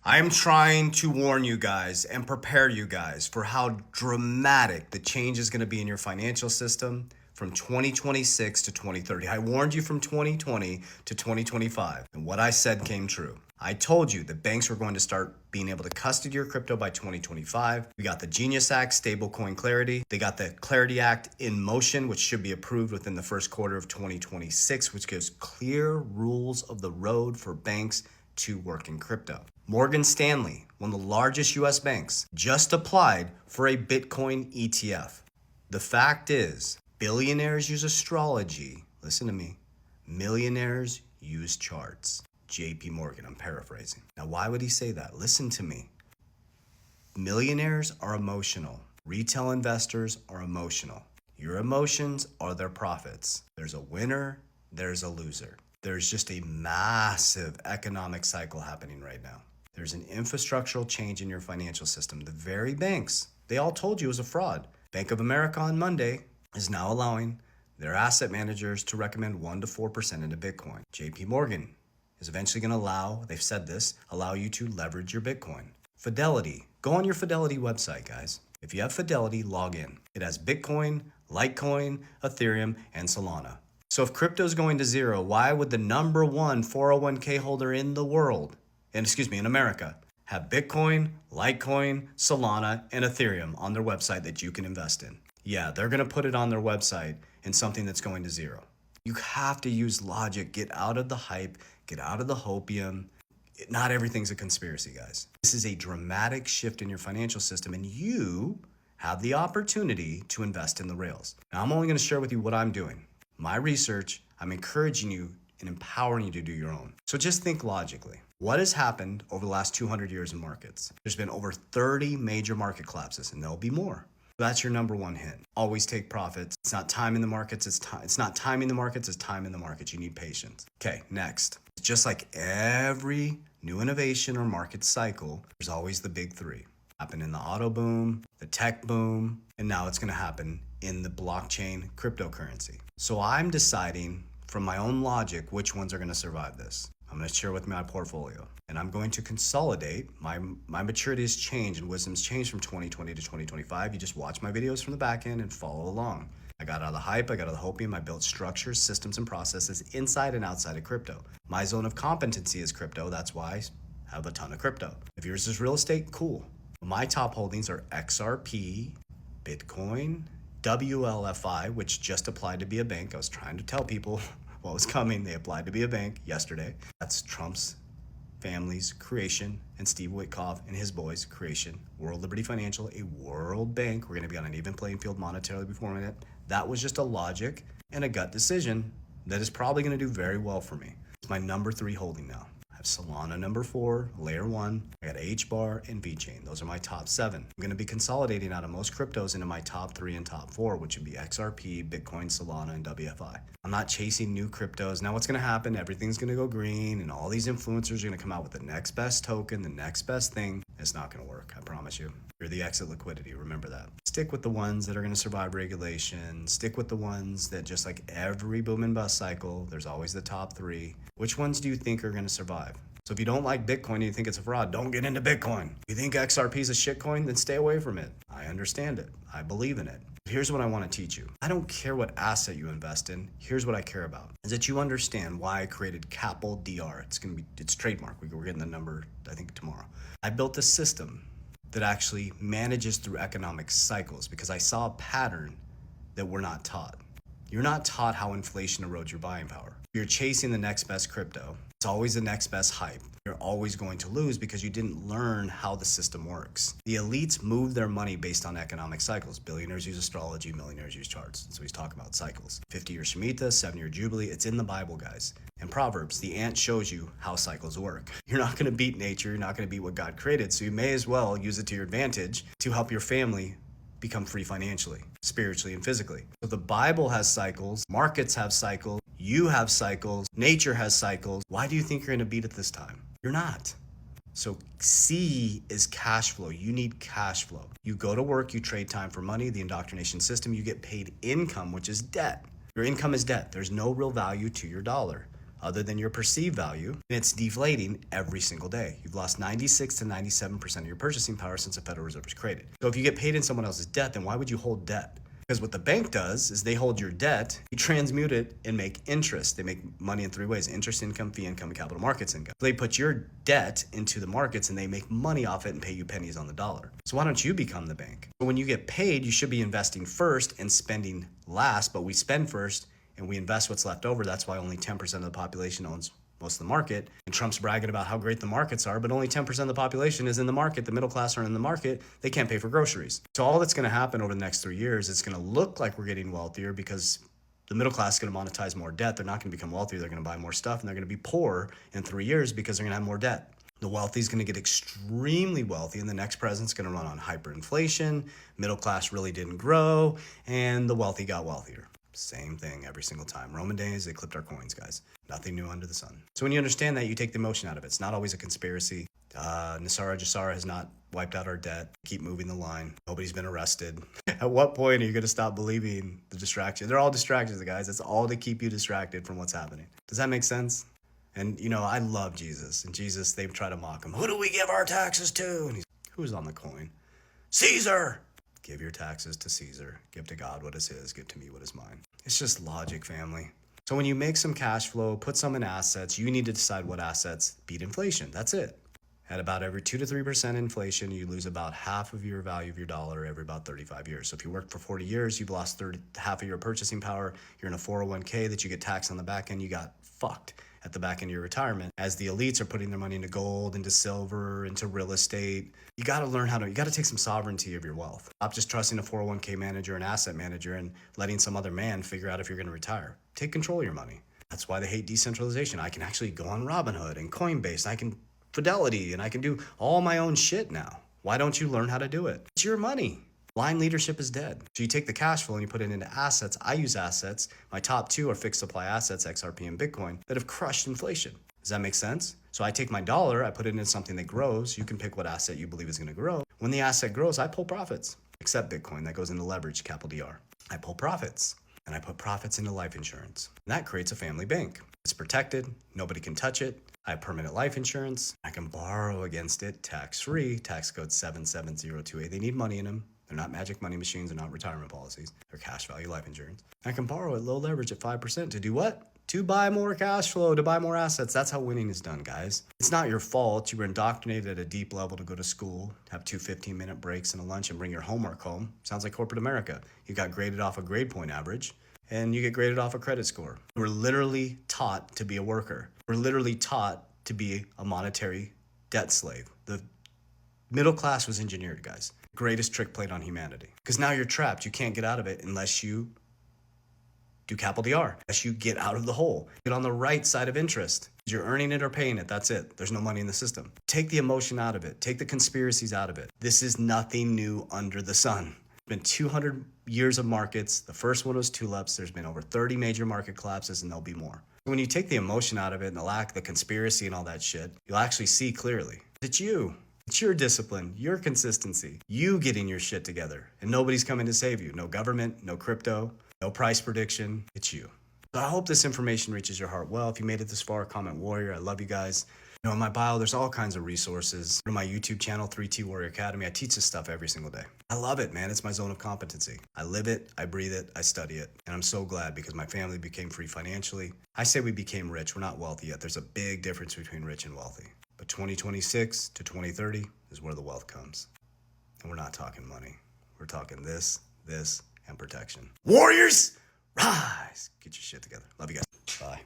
I'm trying to warn you guys and prepare you guys for how dramatic the change is going to be in your financial system from 2026 to 2030. I warned you from 2020 to 2025, and what I said came true. I told you that banks were going to start being able to custody your crypto by 2025. We got the Genius Act, Stablecoin Clarity. They got the Clarity Act in motion, which should be approved within the first quarter of 2026, which gives clear rules of the road for banks to work in crypto. Morgan Stanley, one of the largest US banks, just applied for a Bitcoin ETF. The fact is, billionaires use astrology. Listen to me. Millionaires use charts. JP Morgan, I'm paraphrasing. Now, why would he say that? Listen to me. Millionaires are emotional. Retail investors are emotional. Your emotions are their profits. There's a winner, there's a loser. There's just a massive economic cycle happening right now. There's an infrastructural change in your financial system. The very banks, they all told you it was a fraud. Bank of America on Monday is now allowing their asset managers to recommend 1% to 4% into Bitcoin. JP Morgan is eventually going to allow, they've said this, allow you to leverage your Bitcoin. Fidelity, go on your Fidelity website, guys. If you have Fidelity, log in. It has Bitcoin, Litecoin, Ethereum, and Solana. So if crypto's going to zero, why would the number one 401k holder in the world, in America, have Bitcoin, Litecoin, Solana, and Ethereum on their website that you can invest in? Yeah, they're going to put it on their website in something that's going to zero. You have to use logic. Get out of the hype. Get out of the hopium. Not everything's a conspiracy, guys. This is a dramatic shift in your financial system, and you have the opportunity to invest in the rails. Now, I'm only going to share with you what I'm doing. My research, I'm encouraging you and empowering you to do your own. So just think logically. What has happened over the last 200 years in markets? There's been over 30 major market collapses, and there'll be more. That's your number one hit. Always take profits. It's not time in the markets. It's not timing the markets. It's time in the markets. You need patience. Okay, next. Just like every new innovation or market cycle, there's always the big three. Happened in the auto boom, the tech boom, and now it's going to happen in the blockchain cryptocurrency. So I'm deciding from my own logic which ones are going to survive this. I'm going to share with my portfolio, and I'm going to consolidate. My maturity has changed and wisdom's changed from 2020 to 2025. You just watch my videos from the back end and follow along. I got out of the hype, I got out of the hopium, I built structures, systems, and processes inside and outside of crypto. My zone of competency is crypto, that's why I have a ton of crypto. If yours is real estate, cool. My top holdings are XRP, Bitcoin, WLFI, which just applied to be a bank. I was trying to tell people what was coming. They applied to be a bank yesterday. That's Trump's family's creation and Steve Witkoff and his boys' creation. World Liberty Financial, a world bank. We're going to be on an even playing field monetarily before it. That was just a logic and a gut decision that is probably going to do very well for me. It's my number 3 holding now. I have Solana number 4, Layer 1. I got HBAR and VeChain. Those are my top 7. I'm going to be consolidating out of most cryptos into my top 3 and top 4, which would be XRP, Bitcoin, Solana, and WFI. I'm not chasing new cryptos. Now what's going to happen? Everything's going to go green, and all these influencers are going to come out with the next best token, the next best thing. It's not going to work, I promise you. You're the exit liquidity, remember that. Stick with the ones that are going to survive regulation. Stick with the ones that, just like every boom and bust cycle, there's always the top 3. Which ones do you think are going to survive? So if you don't like Bitcoin and you think it's a fraud, don't get into Bitcoin. If you think XRP is a shitcoin, then stay away from it. I understand it. I believe in it. Here's what I want to teach you. I don't care what asset you invest in. Here's what I care about, is that you understand why I created Capel DR. It's trademark. We're getting the number, I think, tomorrow. I built a system that actually manages through economic cycles because I saw a pattern that we're not taught. You're not taught how inflation erodes your buying power. You're chasing the next best crypto. It's always the next best hype. You're always going to lose because you didn't learn how the system works. The elites move their money based on economic cycles. Billionaires use astrology, millionaires use charts. So he's talking about cycles. 50-year Shemitah, 7-year Jubilee. It's in the Bible, guys. In Proverbs, the ant shows you how cycles work. You're not going to beat nature. You're not going to beat what God created. So you may as well use it to your advantage to help your family become free financially, spiritually, and physically. So the Bible has cycles. Markets have cycles. You have cycles. Nature has cycles. Why do you think you're going to beat it this time? You're not. So C is cash flow. You need cash flow. You go to work, you trade time for money, the indoctrination system, you get paid income, which is debt. Your income is debt. There's no real value to your dollar. other than your perceived value, and it's deflating every single day. You've lost 96 to 97% of your purchasing power since the Federal Reserve was created. So if you get paid in someone else's debt, then why would you hold debt? Because what the bank does is they hold your debt, you transmute it and make interest. They make money in three ways: interest income, fee income, and capital markets income. So they put your debt into the markets and they make money off it and pay you pennies on the dollar. So why don't you become the bank? So when you get paid, you should be investing first and spending last, but we spend first and we invest what's left over. That's why only 10% of the population owns most of the market. And Trump's bragging about how great the markets are, but only 10% of the population is in the market. The middle class aren't in the market. They can't pay for groceries. So all that's going to happen over the next 3 years, it's going to look like we're getting wealthier because the middle class is going to monetize more debt. They're not going to become wealthier. They're going to buy more stuff, and they're going to be poor in 3 years because they're going to have more debt. The wealthy is going to get extremely wealthy, and the next president's going to run on hyperinflation. Middle class really didn't grow, and the wealthy got wealthier. Same thing every single time. Roman days, they clipped our coins, guys. Nothing new under the sun. So when you understand that, you take the emotion out of it. It's not always a conspiracy. Nisara Jasara has not wiped out our debt. Keep moving the line. Nobody's been arrested. At what point are you going to stop believing the distraction? They're all distractions, guys. It's all to keep you distracted from what's happening. Does that make sense? And, I love Jesus. And Jesus, they try to mock him. Who do we give our taxes to? And he's, who's on the coin? Caesar! Give your taxes to Caesar. Give to God what is his. Give to me what is mine. It's just logic, family. So when you make some cash flow, put some in assets, you need to decide what assets beat inflation. That's it. At about every 2 to 3% inflation, you lose about half of your value of your dollar every about 35 years. So if you work for 40 years, you've lost half of your purchasing power. You're in a 401k that you get taxed on the back end. You got fucked at the back end of your retirement. As the elites are putting their money into gold, into silver, into real estate, you got to take some sovereignty of your wealth. Stop just trusting a 401k manager, an asset manager, and letting some other man figure out if you're going to retire. Take control of your money. That's why they hate decentralization. I can actually go on Robinhood and Coinbase, and I can Fidelity, and I can do all my own shit now. Why don't you learn how to do it? It's your money. Blind leadership is dead. So you take the cash flow and you put it into assets. I use assets. My top two are fixed supply assets, XRP and Bitcoin, that have crushed inflation. Does that make sense? So I take my dollar, I put it into something that grows. You can pick what asset you believe is going to grow. When the asset grows, I pull profits. Except Bitcoin, that goes into leverage, capital DR. I pull profits. And I put profits into life insurance. And that creates a family bank. It's protected. Nobody can touch it. I have permanent life insurance. I can borrow against it tax-free. Tax code 77028. They need money in them. They're not magic money machines. They're not retirement policies. They're cash value life insurance. I can borrow at low leverage at 5% to do what? To buy more cash flow, to buy more assets. That's how winning is done, guys. It's not your fault. You were indoctrinated at a deep level to go to school, have 2 15-minute breaks and a lunch, and bring your homework home. Sounds like corporate America. You got graded off a grade point average, and you get graded off a credit score. We're literally taught to be a worker. We're literally taught to be a monetary debt slave. The middle class was engineered, guys. Greatest trick played on humanity. Because now you're trapped. You can't get out of it unless you do capital DR. Unless you get out of the hole. Get on the right side of interest. You're earning it or paying it. That's it. There's no money in the system. Take the emotion out of it. Take the conspiracies out of it. This is nothing new under the sun. It's been 200 years of markets. The first one was tulips. There's been over 30 major market collapses, and there'll be more. When you take the emotion out of it and the lack, the conspiracy and all that shit, you'll actually see clearly. It's you. It's your discipline, your consistency, you getting your shit together, and nobody's coming to save you. No government, no crypto, no price prediction. It's you. So I hope this information reaches your heart well. If you made it this far, comment warrior. I love you guys. In my bio, there's all kinds of resources. Go to my YouTube channel, 3T Warrior Academy. I teach this stuff every single day. I love it, man. It's my zone of competency. I live it, I breathe it, I study it. And I'm so glad because my family became free financially. I say we became rich. We're not wealthy yet. There's a big difference between rich and wealthy. But 2026 to 2030 is where the wealth comes. And we're not talking money. We're talking this, and protection. Warriors, rise! Get your shit together. Love you guys. Bye.